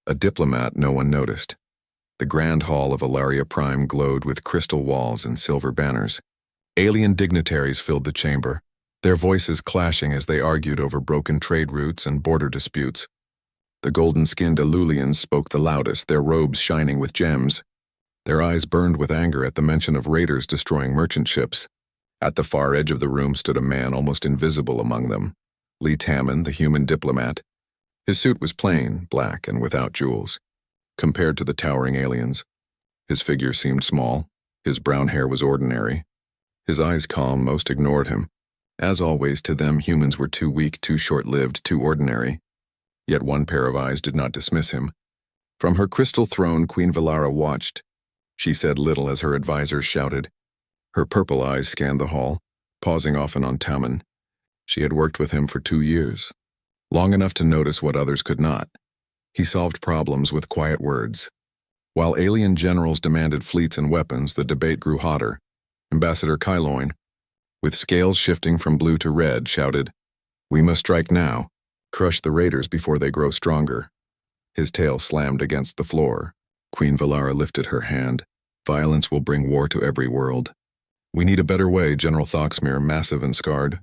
A diplomat no one noticed. The grand hall of Ilaria Prime glowed with crystal walls and silver banners. Alien dignitaries filled the chamber, their voices clashing as they argued over broken trade routes and border disputes. The golden-skinned Alulians spoke the loudest, their robes shining with gems. Their eyes burned with anger at the mention of raiders destroying merchant ships. At the far edge of the room stood a man almost invisible among them, Lee Tamman, the human diplomat. His suit was plain, black, and without jewels. Compared to the towering aliens, his figure seemed small, his brown hair was ordinary. His eyes calm, most ignored him. As always, to them humans were too weak, too short-lived, too ordinary. Yet one pair of eyes did not dismiss him. From her crystal throne, Queen Valara watched. She said little as her advisors shouted. Her purple eyes scanned the hall, pausing often on Tamman. She had worked with him for 2 years, long enough to notice what others could not. He solved problems with quiet words. While alien generals demanded fleets and weapons, the debate grew hotter. Ambassador Kyloin, with scales shifting from blue to red, shouted, "We must strike now, crush the raiders before they grow stronger." His tail slammed against the floor. Queen Valara lifted her hand. "Violence will bring war to every world." "We need a better way," General Thoxmere, massive and scarred,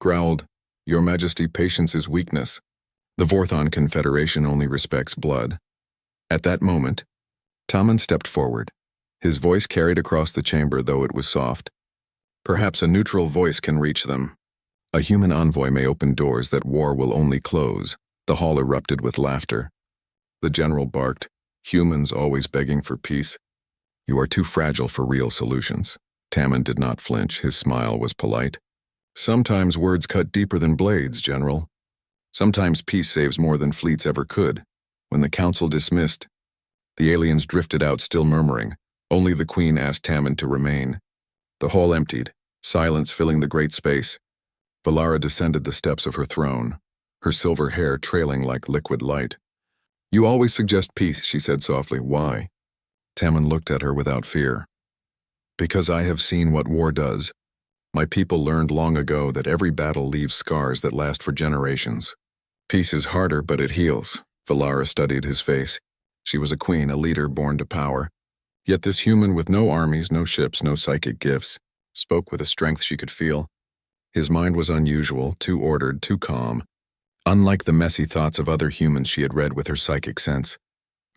growled. "Your Majesty, patience is weakness. The Vorthon Confederation only respects blood." At that moment, Tamman stepped forward. His voice carried across the chamber, though it was soft. "Perhaps a neutral voice can reach them. A human envoy may open doors that war will only close." The hall erupted with laughter. The general barked, "Humans always begging for peace. You are too fragile for real solutions." Tamman did not flinch. His smile was polite. "Sometimes words cut deeper than blades, General. Sometimes peace saves more than fleets ever could." When the council dismissed, the aliens drifted out, still murmuring. Only the Queen asked Tamman to remain. The hall emptied, silence filling the great space. Valara descended the steps of her throne, her silver hair trailing like liquid light. "You always suggest peace," she said softly. "Why?" Tamman looked at her without fear. "Because I have seen what war does. My people learned long ago that every battle leaves scars that last for generations. Peace is harder, but it heals." Valara studied his face. She was a queen, a leader born to power. Yet this human with no armies, no ships, no psychic gifts, spoke with a strength she could feel. His mind was unusual, too ordered, too calm. Unlike the messy thoughts of other humans she had read with her psychic sense.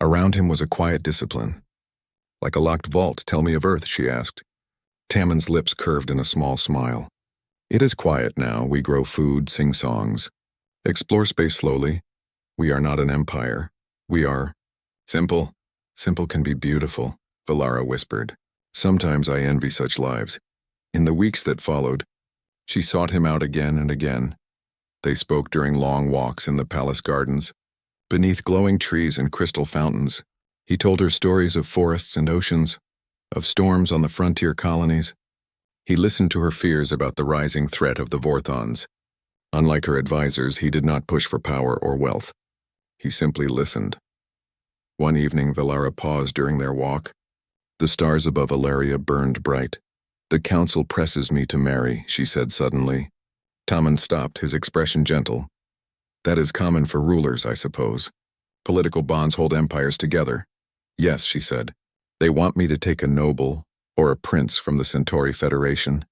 Around him was a quiet discipline. "Like a locked vault, tell me of Earth," she asked. Tamman's lips curved in a small smile. "It is quiet now. We grow food, sing songs. Explore space slowly. We are not an empire. We are simple. Simple can be beautiful," Valara whispered. "Sometimes I envy such lives." In the weeks that followed, she sought him out again and again. They spoke during long walks in the palace gardens, beneath glowing trees and crystal fountains. He told her stories of forests and oceans, of storms on the frontier colonies. He listened to her fears about the rising threat of the Vorthons. Unlike her advisors, he did not push for power or wealth. He simply listened. One evening, Valara paused during their walk. The stars above Ilaria burned bright. "The council presses me to marry," she said suddenly. Tamman stopped, his expression gentle. "That is common for rulers, I suppose. Political bonds hold empires together." "Yes," she said. "They want me to take a noble or a prince from the Centauri Federation.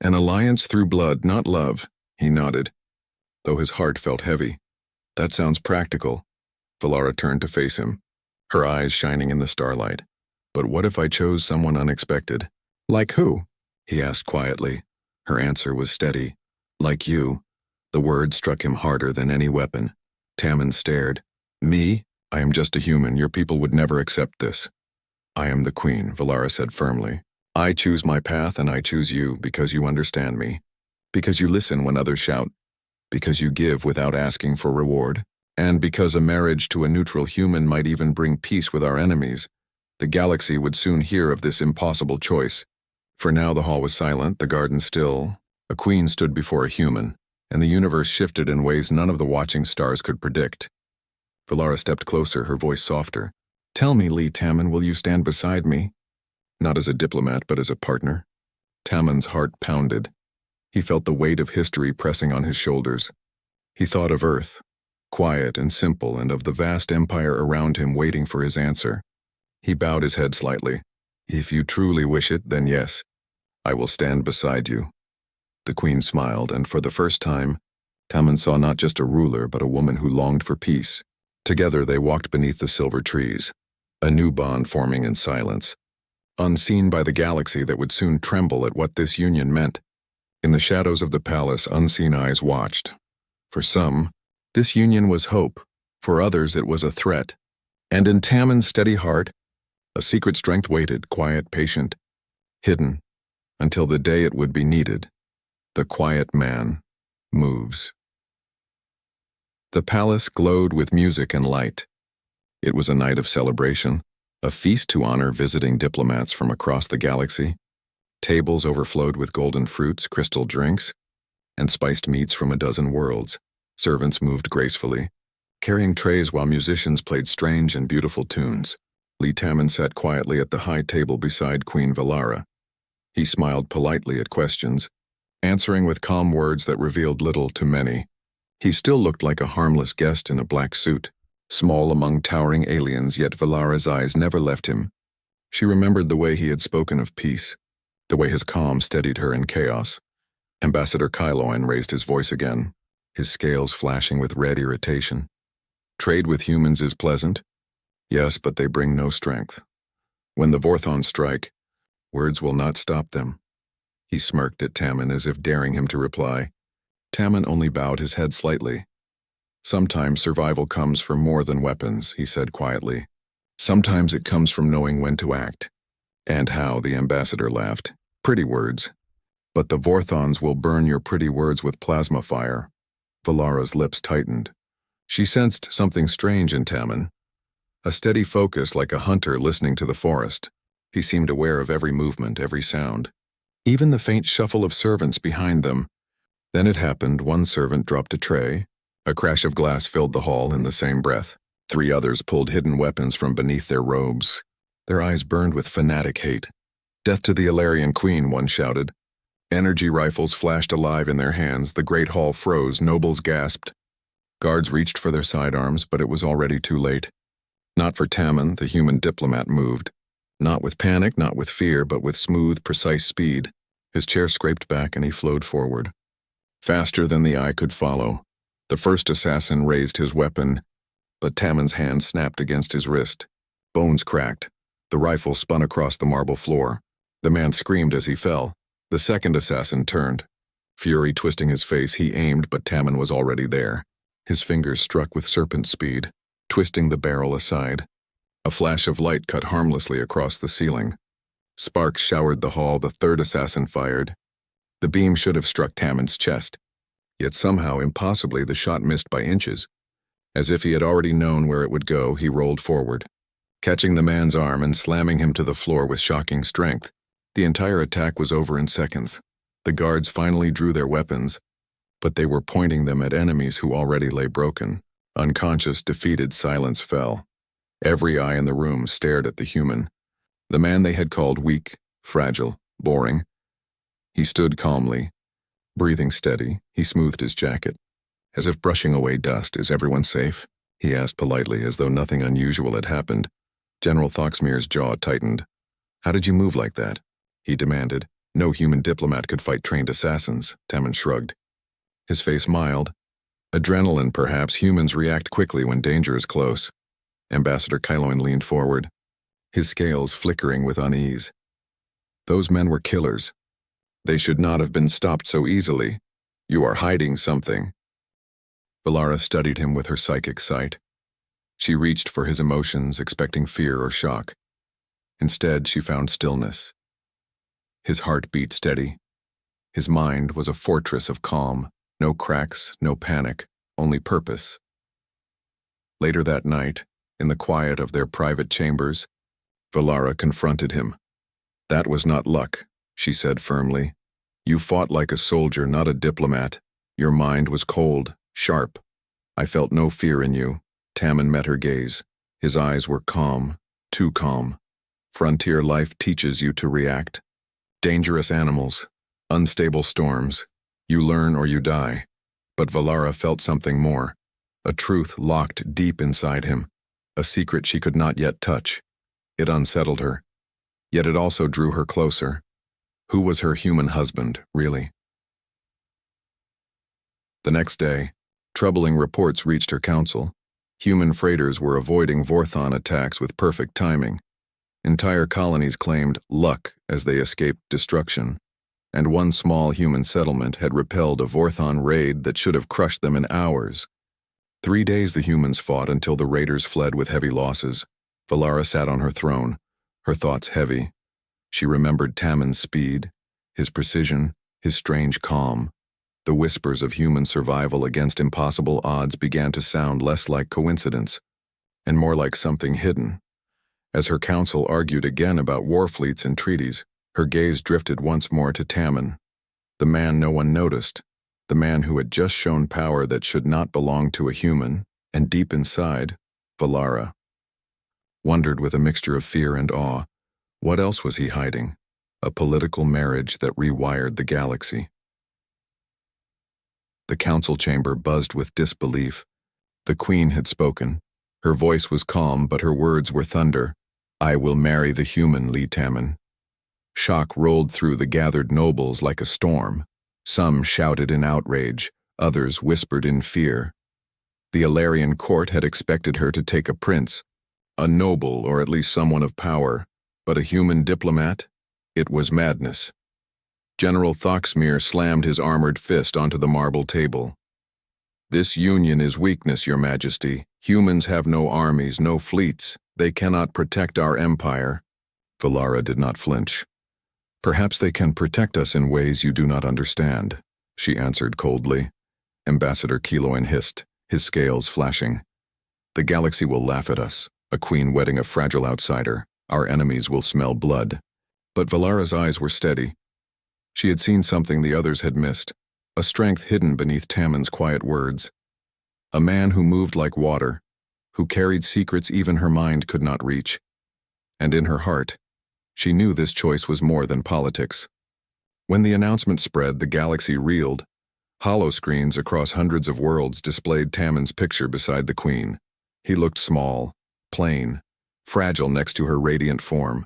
An alliance through blood, not love," he nodded, though his heart felt heavy. "That sounds practical." Valara turned to face him, her eyes shining in the starlight. "But what if I chose someone unexpected?" "Like who?" he asked quietly. Her answer was steady. "Like you." The word struck him harder than any weapon. Tamman stared. "Me? I am just a human. Your people would never accept this." "I am the Queen," Valara said firmly. "I choose my path and I choose you because you understand me. Because you listen when others shout. Because you give without asking for reward. And because a marriage to a neutral human might even bring peace with our enemies. The galaxy would soon hear of this impossible choice." For now the hall was silent, the garden still. A queen stood before a human, and the universe shifted in ways none of the watching stars could predict. Valara stepped closer, her voice softer. "Tell me, Lee Tamman, will you stand beside me? Not as a diplomat, but as a partner." Tamman's heart pounded. He felt the weight of history pressing on his shoulders. He thought of Earth, quiet and simple, and of the vast empire around him waiting for his answer. He bowed his head slightly. "If you truly wish it, then yes, I will stand beside you." The queen smiled, and for the first time, Tammen saw not just a ruler, but a woman who longed for peace. Together they walked beneath the silver trees, a new bond forming in silence, unseen by the galaxy that would soon tremble at what this union meant. In the shadows of the palace, unseen eyes watched. For some, this union was hope. For others, it was a threat. And in Tammen's steady heart, a secret strength waited, quiet, patient, hidden, until the day it would be needed. The quiet man moves. The palace glowed with music and light. It was a night of celebration, a feast to honor visiting diplomats from across the galaxy. Tables overflowed with golden fruits, crystal drinks, and spiced meats from a dozen worlds. Servants moved gracefully, carrying trays while musicians played strange and beautiful tunes. Tammen sat quietly at the high table beside Queen Valara. He smiled politely at questions, answering with calm words that revealed little to many. He still looked like a harmless guest in a black suit, small among towering aliens, yet Valara's eyes never left him. She remembered the way he had spoken of peace, the way his calm steadied her in chaos. Ambassador Kyloin raised his voice again, his scales flashing with red irritation. "Trade with humans is pleasant. Yes, but they bring no strength. When the Vorthons strike, words will not stop them." He smirked at Tammen as if daring him to reply. Tammen only bowed his head slightly. "Sometimes survival comes from more than weapons," he said quietly. "Sometimes it comes from knowing when to act." "And how," the ambassador laughed. "Pretty words. But the Vorthons will burn your pretty words with plasma fire." Valara's lips tightened. She sensed something strange in Tammen. A steady focus like a hunter listening to the forest. He seemed aware of every movement, every sound, even the faint shuffle of servants behind them. Then it happened. One servant dropped a tray. A crash of glass filled the hall in the same breath. 3 others pulled hidden weapons from beneath their robes. Their eyes burned with fanatic hate. "Death to the Ilarian Queen," one shouted. Energy rifles flashed alive in their hands. The great hall froze. Nobles gasped. Guards reached for their sidearms, but it was already too late. Not for Tammen, the human diplomat moved. Not with panic, not with fear, but with smooth, precise speed. His chair scraped back and he flowed forward. Faster than the eye could follow. The first assassin raised his weapon, but Tammen's hand snapped against his wrist. Bones cracked. The rifle spun across the marble floor. The man screamed as he fell. The second assassin turned. Fury twisting his face, he aimed, but Tammen was already there. His fingers struck with serpent speed, twisting the barrel aside. A flash of light cut harmlessly across the ceiling. Sparks showered the hall. The third assassin fired. The beam should have struck Tammen's chest. Yet somehow, impossibly, the shot missed by inches. As if he had already known where it would go, he rolled forward, catching the man's arm and slamming him to the floor with shocking strength. The entire attack was over in seconds. The guards finally drew their weapons, but they were pointing them at enemies who already lay broken. Unconscious, defeated, silence fell. Every eye in the room stared at the human, the man they had called weak, fragile, boring. He stood calmly, breathing steady. He smoothed his jacket, as if brushing away dust. "Is everyone safe?" he asked politely, as though nothing unusual had happened. General Thoxmir's jaw tightened. "How did you move like that?" he demanded. "No human diplomat could fight trained assassins." Tammen shrugged. His face mild. "Adrenaline, perhaps. Humans react quickly when danger is close." Ambassador Kyloin leaned forward, his scales flickering with unease. "Those men were killers. They should not have been stopped so easily. You are hiding something." Valara studied him with her psychic sight. She reached for his emotions, expecting fear or shock. Instead, she found stillness. His heart beat steady. His mind was a fortress of calm. No cracks, no panic, only purpose. Later that night, in the quiet of their private chambers, Valara confronted him. "That was not luck," she said firmly. "You fought like a soldier, not a diplomat. Your mind was cold, sharp. I felt no fear in you." Tammen met her gaze. His eyes were calm, too calm. "Frontier life teaches you to react. Dangerous animals, unstable storms. You learn or you die." But Valara felt something more, a truth locked deep inside him, a secret she could not yet touch. It unsettled her, yet it also drew her closer. Who was her human husband, really? The next day, troubling reports reached her council. Human freighters were avoiding Vorthon attacks with perfect timing. Entire colonies claimed luck as they escaped destruction, and one small human settlement had repelled a Vorthon raid that should have crushed them in hours. 3 days the humans fought until the raiders fled with heavy losses. Valara sat on her throne, her thoughts heavy. She remembered Tammon's speed, his precision, his strange calm. The whispers of human survival against impossible odds began to sound less like coincidence, and more like something hidden. As her council argued again about war fleets and treaties, her gaze drifted once more to Tammon, the man no one noticed, the man who had just shown power that should not belong to a human, and deep inside, Valara wondered with a mixture of fear and awe, what else was he hiding? A political marriage that rewired the galaxy. The council chamber buzzed with disbelief. The queen had spoken. Her voice was calm, but her words were thunder. I will marry the human, Lee Tammon. Shock rolled through the gathered nobles like a storm. Some shouted in outrage, others whispered in fear. The Alarian court had expected her to take a prince, a noble or at least someone of power, but a human diplomat? It was madness. General Thoxmere slammed his armored fist onto the marble table. This union is weakness, Your Majesty. Humans have no armies, no fleets. They cannot protect our empire. Valara did not flinch. Perhaps they can protect us in ways you do not understand, she answered coldly. Ambassador Keloin hissed, his scales flashing. The galaxy will laugh at us, a queen wedding a fragile outsider. Our enemies will smell blood. But Valara's eyes were steady. She had seen something the others had missed, a strength hidden beneath Tammon's quiet words. A man who moved like water, who carried secrets even her mind could not reach. And in her heart, she knew this choice was more than politics. When the announcement spread, the galaxy reeled. Hollow screens across hundreds of worlds displayed Tammon's picture beside the queen. He looked small, plain, fragile next to her radiant form.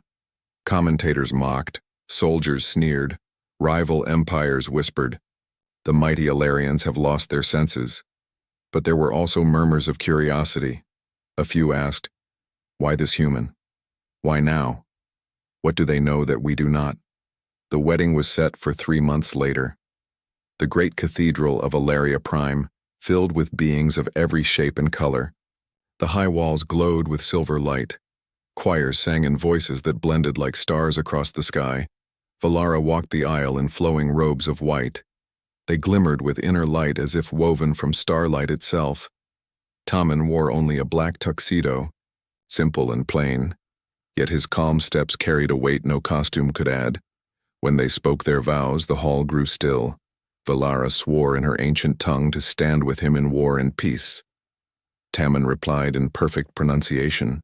Commentators mocked, soldiers sneered, rival empires whispered. The mighty Alarians have lost their senses. But there were also murmurs of curiosity. A few asked, why this human? Why now? What do they know that we do not? The wedding was set for 3 months later. The great cathedral of Alaria Prime, filled with beings of every shape and color. The high walls glowed with silver light. Choirs sang in voices that blended like stars across the sky. Valara walked the aisle in flowing robes of white. They glimmered with inner light as if woven from starlight itself. Tammon wore only a black tuxedo, simple and plain, yet his calm steps carried a weight no costume could add. When they spoke their vows, the hall grew still. Valara swore in her ancient tongue to stand with him in war and peace. Tammon replied in perfect pronunciation,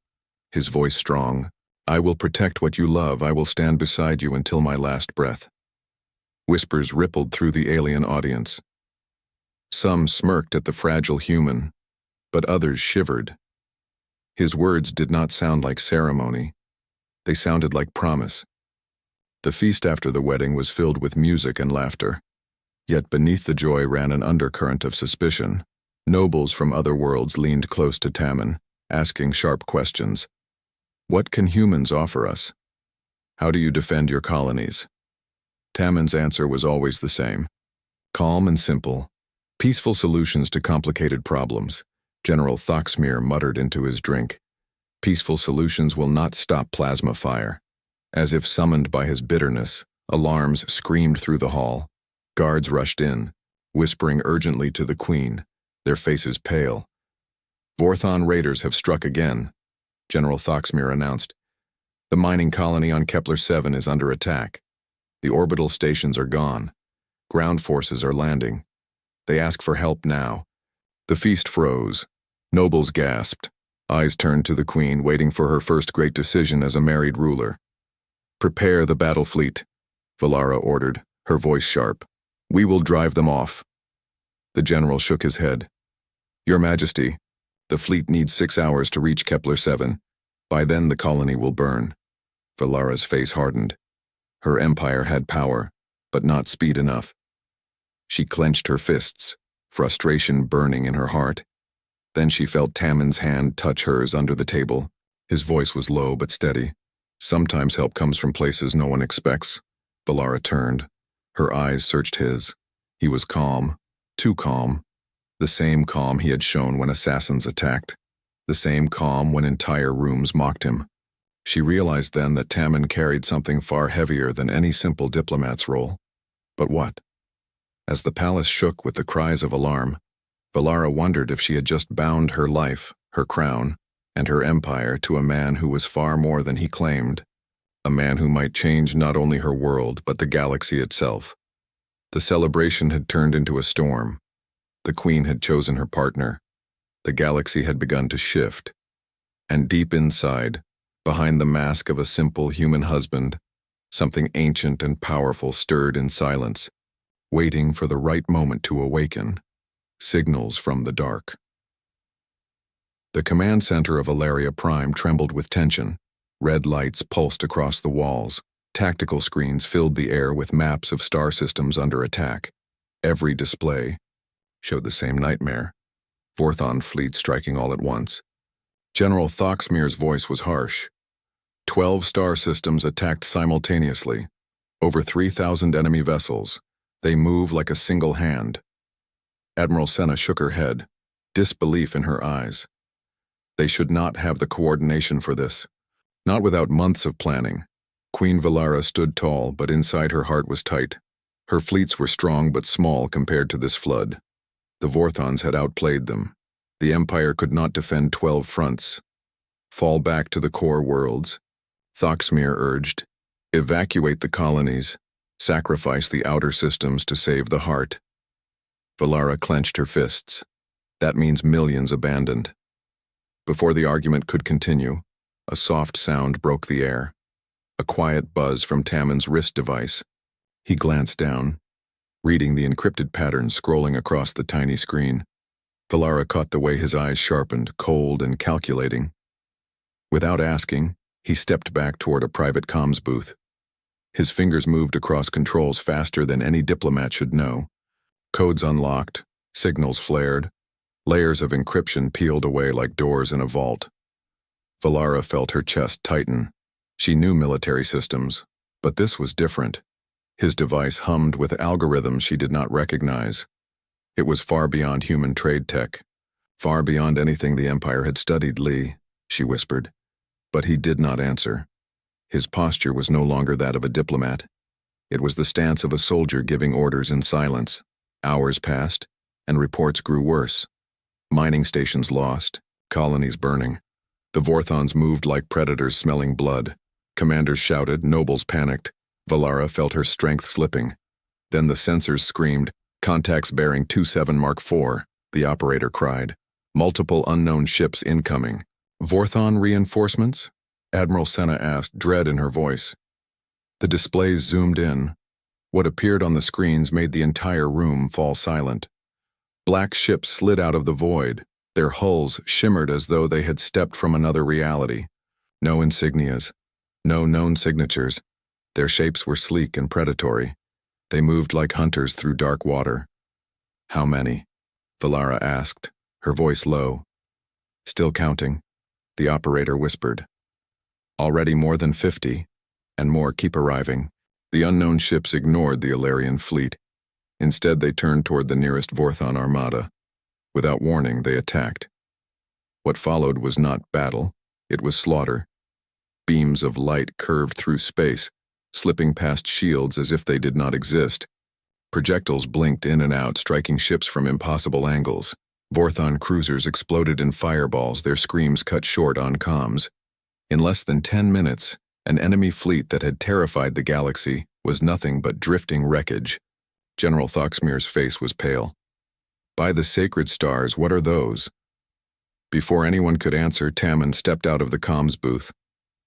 his voice strong, I will protect what you love. I will stand beside you until my last breath. Whispers rippled through the alien audience. Some smirked at the fragile human, but others shivered. His words did not sound like ceremony. They sounded like promise. The feast after the wedding was filled with music and laughter. Yet beneath the joy ran an undercurrent of suspicion. Nobles from other worlds leaned close to Tammon, asking sharp questions. What can humans offer us? How do you defend your colonies? Tammon's answer was always the same. Calm and simple. Peaceful solutions to complicated problems. General Thoxmere muttered into his drink. Peaceful solutions will not stop plasma fire. As if summoned by his bitterness, alarms screamed through the hall. Guards rushed in, whispering urgently to the queen, their faces pale. Vorthon raiders have struck again, General Thoxmere announced. The mining colony on Kepler 7 is under attack. The orbital stations are gone. Ground forces are landing. They ask for help now. The feast froze. Nobles gasped. Eyes turned to the queen, waiting for her first great decision as a married ruler. Prepare the battle fleet, Valara ordered, her voice sharp. We will drive them off. The general shook his head. Your Majesty, the fleet needs 6 hours to reach Kepler 7. By then the colony will burn. Valara's face hardened. Her empire had power, but not speed enough. She clenched her fists, frustration burning in her heart. Then she felt Tammon's hand touch hers under the table. His voice was low but steady. Sometimes help comes from places no one expects. Valara turned. Her eyes searched his. He was calm, too calm. The same calm he had shown when assassins attacked. The same calm when entire rooms mocked him. She realized then that Tammon carried something far heavier than any simple diplomat's role. But what? As the palace shook with the cries of alarm, Valara wondered if she had just bound her life, her crown, and her empire to a man who was far more than he claimed. A man who might change not only her world, but the galaxy itself. The celebration had turned into a storm. The Queen had chosen her partner. The galaxy had begun to shift. And deep inside, behind the mask of a simple human husband, something ancient and powerful stirred in silence, waiting for the right moment to awaken. Signals from the dark. The command center of Ilaria Prime trembled with tension. Red lights pulsed across the walls. Tactical screens filled the air with maps of star systems under attack. Every display showed the same nightmare. Vorthon fleet striking all at once. General Thoxmir's voice was harsh. 12 star systems attacked simultaneously. Over 3,000 enemy vessels. They move like a single hand. Admiral Senna shook her head, disbelief in her eyes. They should not have the coordination for this. Not without months of planning. Queen Valara stood tall, but inside her heart was tight. Her fleets were strong but small compared to this flood. The Vorthons had outplayed them. The Empire could not defend 12 fronts. Fall back to the core worlds. Thoxmir urged. Evacuate the colonies. Sacrifice the outer systems to save the heart. Valara clenched her fists. That means millions abandoned. Before the argument could continue, a soft sound broke the air. A quiet buzz from Tammon's wrist device. He glanced down, reading the encrypted pattern scrolling across the tiny screen. Valara caught the way his eyes sharpened, cold and calculating. Without asking, he stepped back toward a private comms booth. His fingers moved across controls faster than any diplomat should know. Codes unlocked, signals flared, layers of encryption peeled away like doors in a vault. Valara felt her chest tighten. She knew military systems, but this was different. His device hummed with algorithms she did not recognize. It was far beyond human trade tech, far beyond anything the Empire had studied. Lee, she whispered. But he did not answer. His posture was no longer that of a diplomat. It was the stance of a soldier giving orders in silence. Hours passed, and reports grew worse. Mining stations lost, colonies burning. The Vorthons moved like predators smelling blood. Commanders shouted, nobles panicked. Valara felt her strength slipping. Then the sensors screamed, contacts bearing 27 Mark IV, the operator cried. Multiple unknown ships incoming. Vorthon reinforcements? Admiral Senna asked, dread in her voice. The displays zoomed in. What appeared on the screens made the entire room fall silent. Black ships slid out of the void. Their hulls shimmered as though they had stepped from another reality. No insignias. No known signatures. Their shapes were sleek and predatory. They moved like hunters through dark water. How many? Valara asked, her voice low. Still counting, the operator whispered. Already more than 50, and more keep arriving. The unknown ships ignored the Ilarian fleet. Instead, they turned toward the nearest Vorthon armada. Without warning, they attacked. What followed was not battle, it was slaughter. Beams of light curved through space, slipping past shields as if they did not exist. Projectiles blinked in and out, striking ships from impossible angles. Vorthon cruisers exploded in fireballs, their screams cut short on comms. In less than 10 minutes, an enemy fleet that had terrified the galaxy was nothing but drifting wreckage. General Thoxmir's face was pale. By the sacred stars, what are those? Before anyone could answer, Tammon stepped out of the comms booth.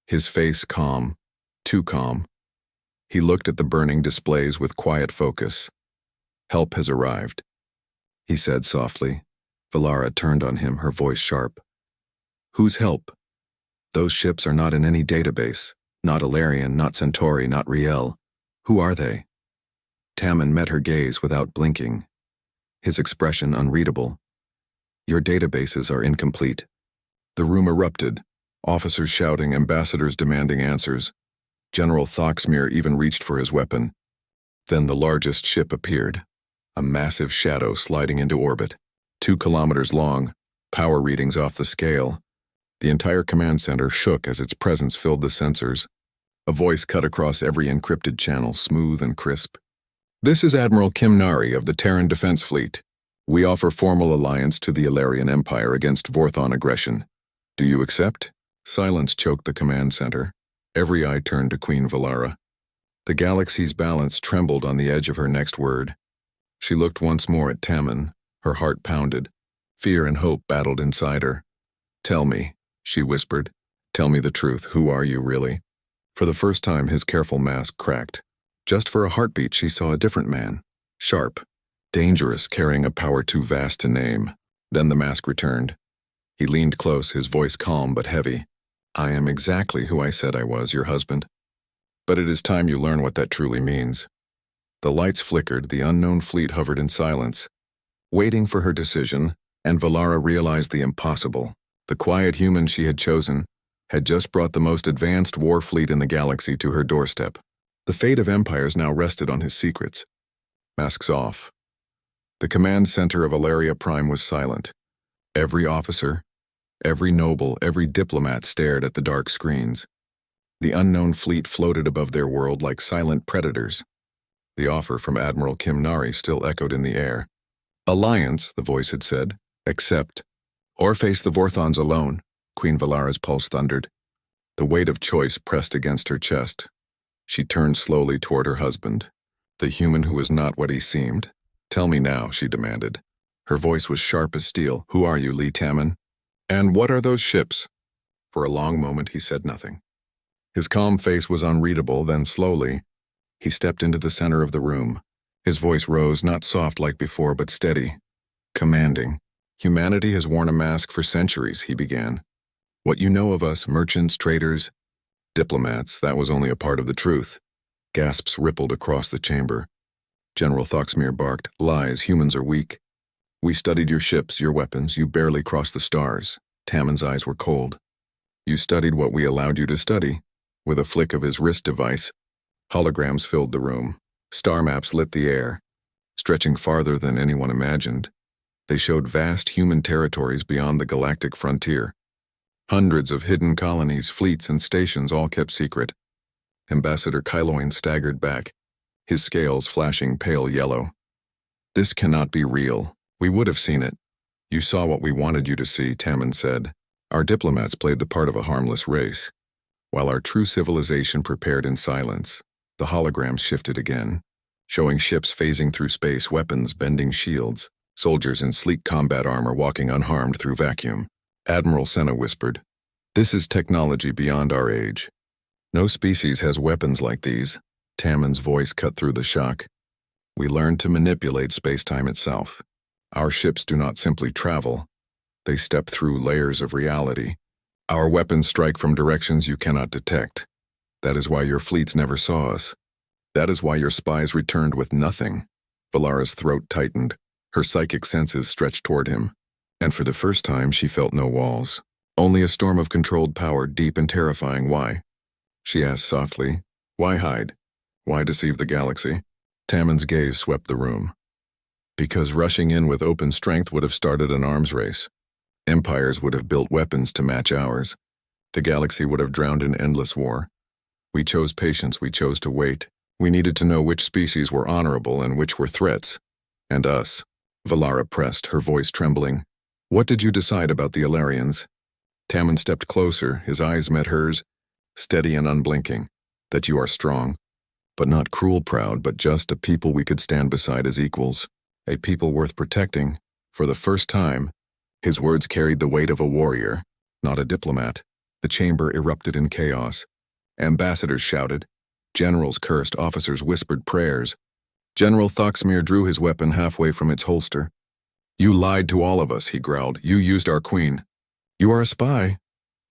His face calm, too calm. He looked at the burning displays with quiet focus. Help has arrived, he said softly. Valara turned on him, her voice sharp. Whose help? Those ships are not in any database. Not Ilarian, not Centauri, not Riel. Who are they? Tammin met her gaze without blinking, his expression unreadable. Your databases are incomplete. The room erupted, officers shouting, ambassadors demanding answers. General Thoxmere even reached for his weapon. Then the largest ship appeared, a massive shadow sliding into orbit, 2 kilometers long, power readings off the scale. The entire command center shook as its presence filled the sensors. A voice cut across every encrypted channel, smooth and crisp. This is Admiral Kimnari of the Terran Defense Fleet. We offer formal alliance to the Ilarian Empire against Vorthon aggression. Do you accept? Silence choked the command center. Every eye turned to Queen Valara. The galaxy's balance trembled on the edge of her next word. She looked once more at Tammin, her heart pounded. Fear and hope battled inside her. Tell me, she whispered. Tell me the truth. Who are you, really? For the first time, his careful mask cracked. Just for a heartbeat, she saw a different man. Sharp, dangerous, carrying a power too vast to name. Then the mask returned. He leaned close, his voice calm but heavy. I am exactly who I said I was, your husband. But it is time you learn what that truly means. The lights flickered, the unknown fleet hovered in silence, waiting for her decision, and Valara realized the impossible. The quiet human she had chosen had just brought the most advanced war fleet in the galaxy to her doorstep. The fate of empires now rested on his secrets. Masks off. The command center of Ilaria Prime was silent. Every officer, every noble, every diplomat stared at the dark screens. The unknown fleet floated above their world like silent predators. The offer from Admiral Kimnari still echoed in the air. Alliance, the voice had said. Accept. Or face the Vorthons alone, Queen Valara's pulse thundered. The weight of choice pressed against her chest. She turned slowly toward her husband, the human who was not what he seemed. Tell me now, she demanded. Her voice was sharp as steel. Who are you, Lee Tammin? And what are those ships? For a long moment he said nothing. His calm face was unreadable, then slowly, he stepped into the center of the room. His voice rose, not soft like before, but steady, commanding. Humanity has worn a mask for centuries, he began. What you know of us, merchants, traders, diplomats, that was only a part of the truth. Gasps rippled across the chamber. General Thoxmere barked, lies, humans are weak. We studied your ships, your weapons, you barely crossed the stars. Tammin's eyes were cold. You studied what we allowed you to study. With a flick of his wrist device, holograms filled the room. Star maps lit the air, stretching farther than anyone imagined. They showed vast human territories beyond the galactic frontier. Hundreds of hidden colonies, fleets, and stations all kept secret. Ambassador Kyloin staggered back, his scales flashing pale yellow. This cannot be real. We would have seen it. You saw what we wanted you to see, Tammin said. Our diplomats played the part of a harmless race, while our true civilization prepared in silence. The holograms shifted again, showing ships phasing through space, weapons bending shields, soldiers in sleek combat armor walking unharmed through vacuum. Admiral Senna whispered, "This is technology beyond our age. No species has weapons like these." Tammin's voice cut through the shock. "We learned to manipulate space-time itself. Our ships do not simply travel. They step through layers of reality. Our weapons strike from directions you cannot detect. That is why your fleets never saw us. That is why your spies returned with nothing." Valara's throat tightened. Her psychic senses stretched toward him. And for the first time, she felt no walls. Only a storm of controlled power, deep and terrifying. Why? She asked softly. Why hide? Why deceive the galaxy? Tammin's gaze swept the room. Because rushing in with open strength would have started an arms race. Empires would have built weapons to match ours. The galaxy would have drowned in endless war. We chose patience, we chose to wait. We needed to know which species were honorable and which were threats. And us. Valara pressed, her voice trembling. What did you decide about the Ilarians? Tammin stepped closer, his eyes met hers, steady and unblinking. That you are strong, but not cruel proud, but just a people we could stand beside as equals. A people worth protecting. For the first time, his words carried the weight of a warrior, not a diplomat. The chamber erupted in chaos. Ambassadors shouted. Generals cursed, officers whispered prayers. General Thoxmere drew his weapon halfway from its holster. You lied to all of us, he growled. You used our queen. You are a spy.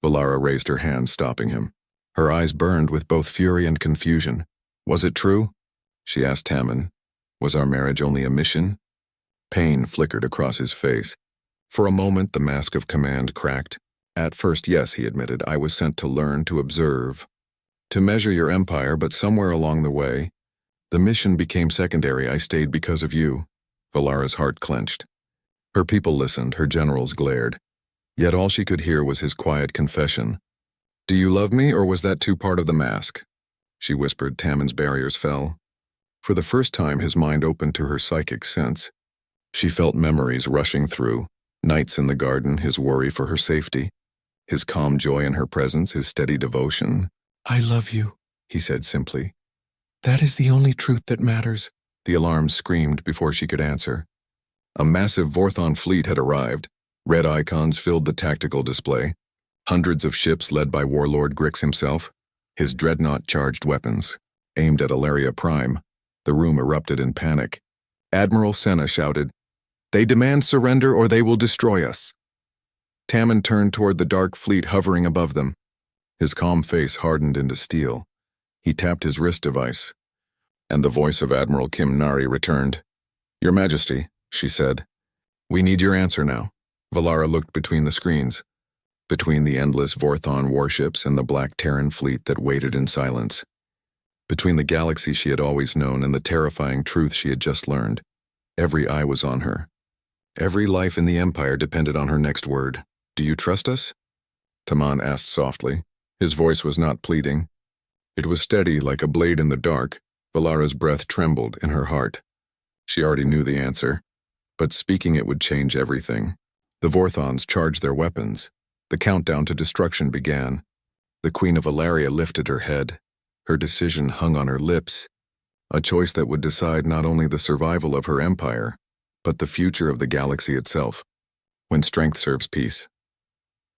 Valara raised her hand, stopping him. Her eyes burned with both fury and confusion. Was it true? She asked Tammin. Was our marriage only a mission? Pain flickered across his face. For a moment, the mask of command cracked. At first, yes, he admitted, I was sent to learn, to observe, to measure your empire, but somewhere along the way, the mission became secondary. I stayed because of you. Valara's heart clenched. Her people listened, her generals glared. Yet all she could hear was his quiet confession. Do you love me, or was that too part of the mask? She whispered. Tammin's barriers fell. For the first time, his mind opened to her psychic sense. She felt memories rushing through, nights in the garden, his worry for her safety, his calm joy in her presence, his steady devotion. I love you, he said simply. That is the only truth that matters. The alarm screamed before she could answer. A massive Vorthon fleet had arrived. Red icons filled the tactical display. Hundreds of ships led by Warlord Grix himself. His dreadnought charged weapons, aimed at Ilaria Prime. The room erupted in panic. Admiral Senna shouted, They demand surrender or they will destroy us. Tammin turned toward the dark fleet hovering above them. His calm face hardened into steel. He tapped his wrist device, and the voice of Admiral Kim Nari returned. Your Majesty, she said. We need your answer now. Valara looked between the screens, between the endless Vorthon warships and the black Terran fleet that waited in silence, between the galaxy she had always known and the terrifying truth she had just learned. Every eye was on her. Every life in the Empire depended on her next word. Do you trust us? Taman asked softly. His voice was not pleading. It was steady like a blade in the dark. Valara's breath trembled in her heart. She already knew the answer, but speaking it would change everything. The Vorthons charged their weapons. The countdown to destruction began. The Queen of Ilaria lifted her head. Her decision hung on her lips, a choice that would decide not only the survival of her empire, but the future of the galaxy itself. When strength serves peace.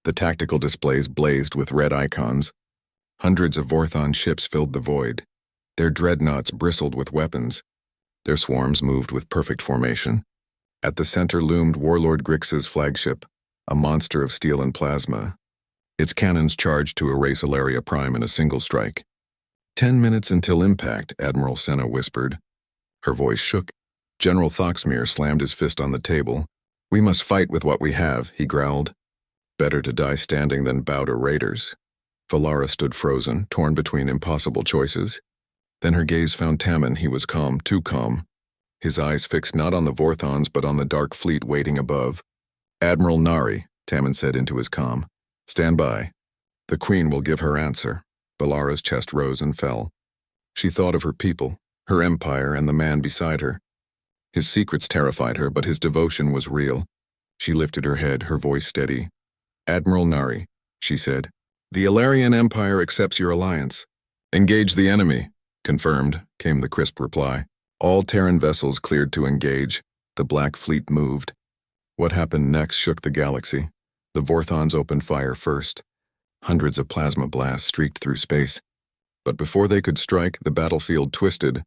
The tactical displays blazed with red icons. Hundreds of Vorthon ships filled the void. Their dreadnoughts bristled with weapons. Their swarms moved with perfect formation. At the center loomed Warlord Grix's flagship, a monster of steel and plasma. Its cannons charged to erase Ilaria Prime in a single strike. 10 minutes until impact, Admiral Senna whispered. Her voice shook. General Thoxmere slammed his fist on the table. We must fight with what we have, he growled. Better to die standing than bow to raiders. Valara stood frozen, torn between impossible choices. Then her gaze found Tammin. He was calm, too calm. His eyes fixed not on the Vorthons but on the dark fleet waiting above. Admiral Nari, Tammin said into his calm. Stand by. The Queen will give her answer. Valara's chest rose and fell. She thought of her people, her empire, and the man beside her. His secrets terrified her, but his devotion was real. She lifted her head, her voice steady. Admiral Nari, she said, the Ilarian Empire accepts your alliance. Engage the enemy. Confirmed, came the crisp reply. All Terran vessels cleared to engage. The Black Fleet moved. What happened next shook the galaxy. The Vorthons opened fire first. Hundreds of plasma blasts streaked through space. But before they could strike, the battlefield twisted.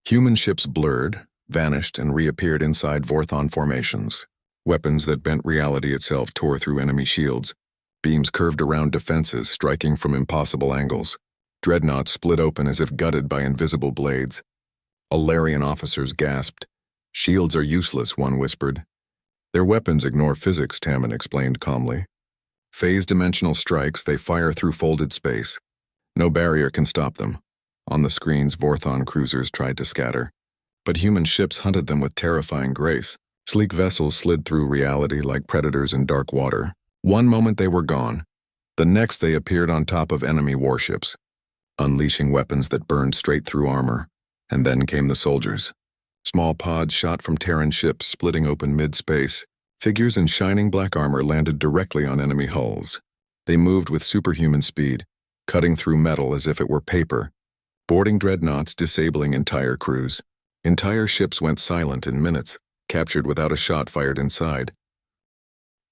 Human ships blurred, vanished, and reappeared inside Vorthon formations. Weapons that bent reality itself tore through enemy shields. Beams curved around defenses, striking from impossible angles. Dreadnoughts split open as if gutted by invisible blades. Ilarian officers gasped. Shields are useless, one whispered. Their weapons ignore physics, Tammin explained calmly. Phase-dimensional strikes, they fire through folded space. No barrier can stop them. On the screens, Vorthon cruisers tried to scatter. But human ships hunted them with terrifying grace. Sleek vessels slid through reality like predators in dark water. One moment they were gone. The next they appeared on top of enemy warships, unleashing weapons that burned straight through armor. And then came the soldiers. Small pods shot from Terran ships, splitting open mid-space. Figures in shining black armor landed directly on enemy hulls. They moved with superhuman speed, cutting through metal as if it were paper, boarding dreadnoughts, disabling entire crews. Entire ships went silent in minutes, captured without a shot fired inside.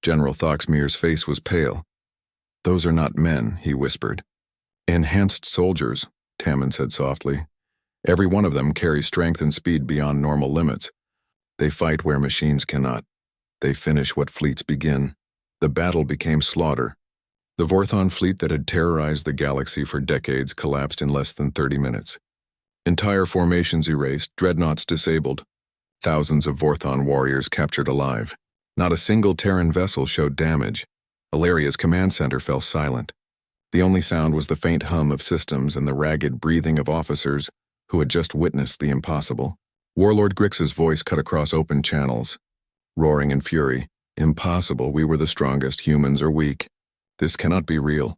General Thoxmere's face was pale. Those are not men, he whispered. Enhanced soldiers, Tammin said softly. Every one of them carries strength and speed beyond normal limits. They fight where machines cannot. They finish what fleets begin. The battle became slaughter. The Vorthon fleet that had terrorized the galaxy for decades collapsed in less than 30 minutes. Entire formations erased, dreadnoughts disabled. Thousands of Vorthon warriors captured alive. Not a single Terran vessel showed damage. Illyria's command center fell silent. The only sound was the faint hum of systems and the ragged breathing of officers who had just witnessed the impossible. Warlord Grix's voice cut across open channels, roaring in fury. Impossible, we were the strongest, humans are weak. This cannot be real.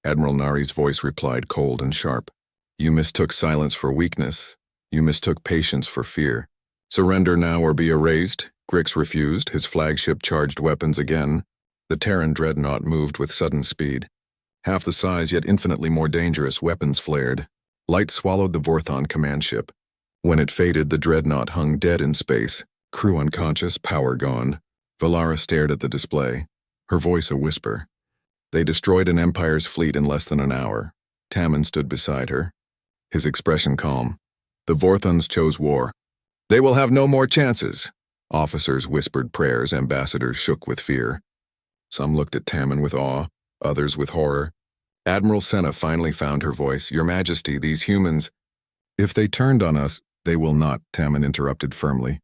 Admiral Nari's voice replied, cold and sharp. You mistook silence for weakness. You mistook patience for fear. Surrender now or be erased. Grix refused, his flagship charged weapons again. The Terran dreadnought moved with sudden speed. Half the size yet infinitely more dangerous weapons flared. Light swallowed the Vorthon command ship. When it faded, the dreadnought hung dead in space, crew unconscious, power gone. Valara stared at the display, her voice a whisper. They destroyed an Empire's fleet in less than an hour. Tammin stood beside her, his expression calm. The Vorthons chose war. They will have no more chances. Officers whispered prayers, ambassadors shook with fear. Some looked at Tammin with awe, others with horror. Admiral Senna finally found her voice. Your Majesty, these humans... If they turned on us, they will not, Tammin interrupted firmly.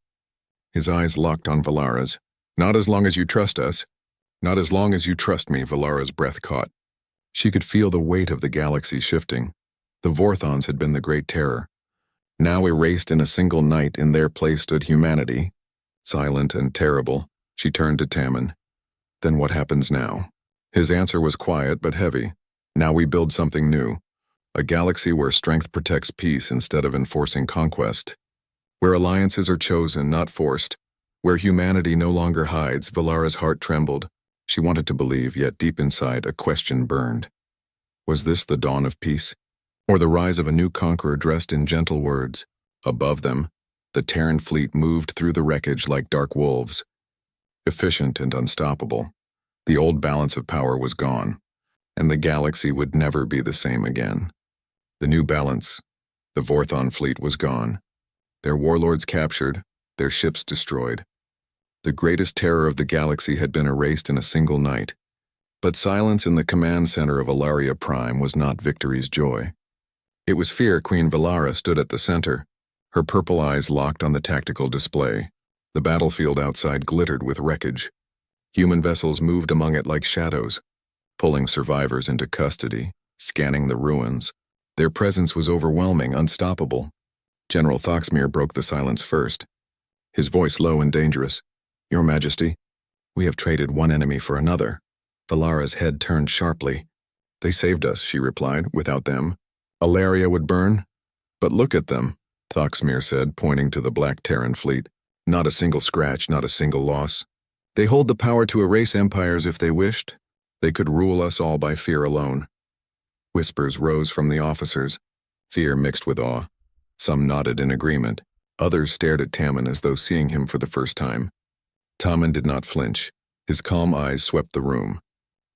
His eyes locked on Valara's. Not as long as you trust us. Not as long as you trust me, Valara's breath caught. She could feel the weight of the galaxy shifting. The Vorthons had been the great terror. Now erased in a single night, in their place stood humanity. Silent and terrible, she turned to Tammin. Then what happens now? His answer was quiet but heavy. Now we build something new. A galaxy where strength protects peace instead of enforcing conquest. Where alliances are chosen, not forced. Where humanity no longer hides. Valara's heart trembled. She wanted to believe, yet deep inside, a question burned. Was this the dawn of peace? Or the rise of a new conqueror dressed in gentle words? Above them, the Terran fleet moved through the wreckage like dark wolves. Efficient and unstoppable. The old balance of power was gone, and the galaxy would never be the same again. The new balance, the Vorthon fleet was gone. Their warlords captured, their ships destroyed. The greatest terror of the galaxy had been erased in a single night. But silence in the command center of Ilaria Prime was not victory's joy. It was fear. Queen Valara stood at the center, her purple eyes locked on the tactical display. The battlefield outside glittered with wreckage. Human vessels moved among it like shadows, pulling survivors into custody, scanning the ruins. Their presence was overwhelming, unstoppable. General Thoxmere broke the silence first, his voice low and dangerous. Your Majesty, we have traded one enemy for another. Valara's head turned sharply. They saved us, she replied. Without them, Ilaria would burn. But look at them, Thoxmere said, pointing to the Black Terran fleet. Not a single scratch, not a single loss. They hold the power to erase empires if they wished. They could rule us all by fear alone. Whispers rose from the officers, fear mixed with awe. Some nodded in agreement. Others stared at Tammin as though seeing him for the first time. Tammin did not flinch. His calm eyes swept the room.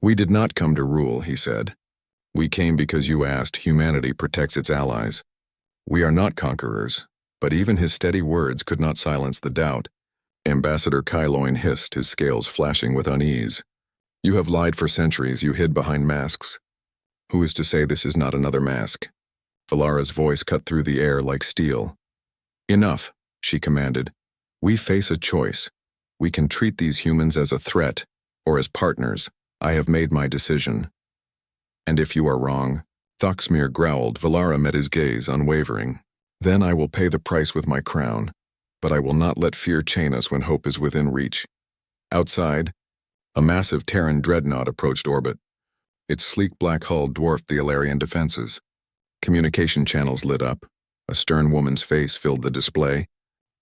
We did not come to rule, he said. We came because you asked. Humanity protects its allies. We are not conquerors, but even his steady words could not silence the doubt. Ambassador Kyloin hissed, his scales flashing with unease. You have lied for centuries. You hid behind masks. Who is to say this is not another mask? Valara's voice cut through the air like steel. Enough, she commanded. We face a choice. We can treat these humans as a threat, or as partners. I have made my decision. And if you are wrong, Thoxmere growled. Valara met his gaze, unwavering. Then I will pay the price with my crown, but I will not let fear chain us when hope is within reach. Outside, a massive Terran dreadnought approached orbit. Its sleek black hull dwarfed the Illyrian defenses. Communication channels lit up. A stern woman's face filled the display.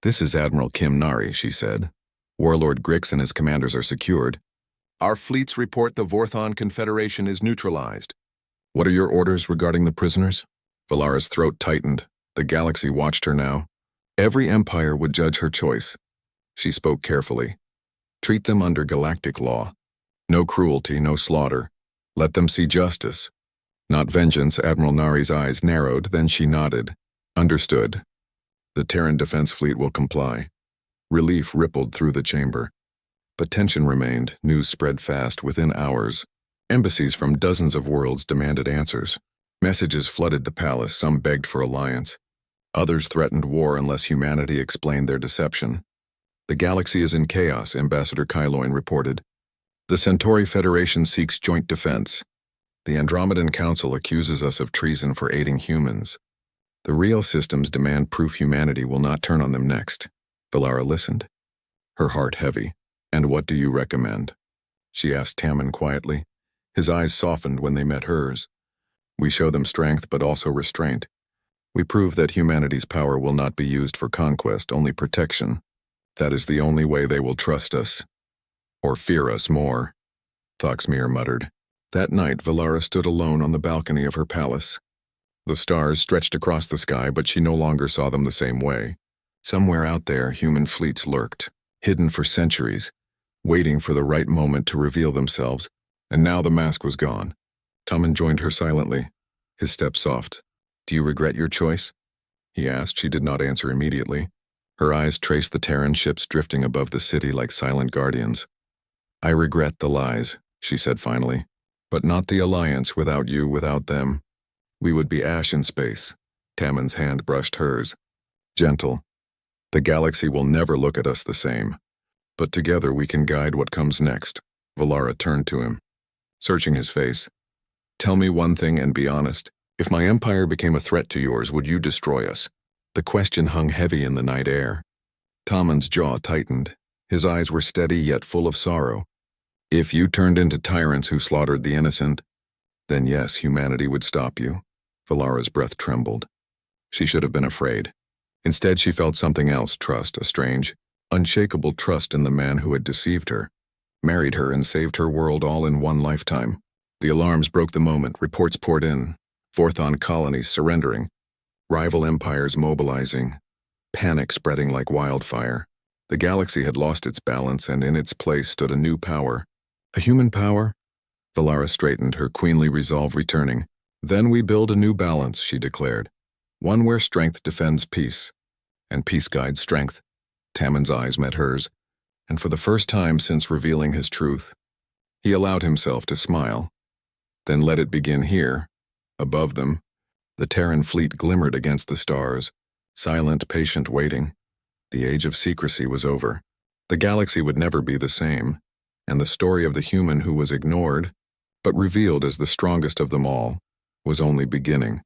This is Admiral Kim Nari, she said. Warlord Grix and his commanders are secured. Our fleets report the Vorthon Confederation is neutralized. What are your orders regarding the prisoners? Valara's throat tightened. The galaxy watched her now. Every empire would judge her choice. She spoke carefully. Treat them under galactic law. No cruelty, no slaughter. Let them see justice. Not vengeance. Admiral Nari's eyes narrowed, then she nodded. Understood. The Terran Defense Fleet will comply. Relief rippled through the chamber. But tension remained, news spread fast within hours. Embassies from dozens of worlds demanded answers. Messages flooded the palace, some begged for alliance. Others threatened war unless humanity explained their deception. The galaxy is in chaos, Ambassador Kyloin reported. The Centauri Federation seeks joint defense. The Andromedan Council accuses us of treason for aiding humans. The real systems demand proof humanity will not turn on them next. Valara listened, her heart heavy. And what do you recommend? She asked Tammin quietly. His eyes softened when they met hers. We show them strength but also restraint. We prove that humanity's power will not be used for conquest, only protection. That is the only way they will trust us. Or fear us more, Thoxmere muttered. That night, Valara stood alone on the balcony of her palace. The stars stretched across the sky, but she no longer saw them the same way. Somewhere out there, human fleets lurked, hidden for centuries, waiting for the right moment to reveal themselves, and now the mask was gone. Tommen joined her silently, his step soft. Do you regret your choice? He asked. She did not answer immediately. Her eyes traced the Terran ships drifting above the city like silent guardians. I regret the lies, she said finally, but not the alliance without you, without them. We would be ash in space. Tammen's hand brushed hers. Gentle. The galaxy will never look at us the same. But together we can guide what comes next. Valara turned to him, searching his face. Tell me one thing and be honest. If my empire became a threat to yours, would you destroy us? The question hung heavy in the night air. Tommen's jaw tightened. His eyes were steady yet full of sorrow. If you turned into tyrants who slaughtered the innocent, then yes, humanity would stop you. Valara's breath trembled. She should have been afraid. Instead, she felt something else, trust, a strange, unshakable trust in the man who had deceived her, married her and saved her world all in one lifetime. The alarms broke the moment. Reports poured in. Forthon colonies surrendering. Rival empires mobilizing. Panic spreading like wildfire. The galaxy had lost its balance, and in its place stood a new power. A human power? Valara straightened, her queenly resolve returning. Then we build a new balance, she declared. One where strength defends peace, and peace guides strength. Tammen's eyes met hers, and for the first time since revealing his truth, he allowed himself to smile. Then let it begin here. Above them, the Terran fleet glimmered against the stars, silent, patient, waiting. The age of secrecy was over. The galaxy would never be the same, and the story of the human who was ignored, but revealed as the strongest of them all, was only beginning.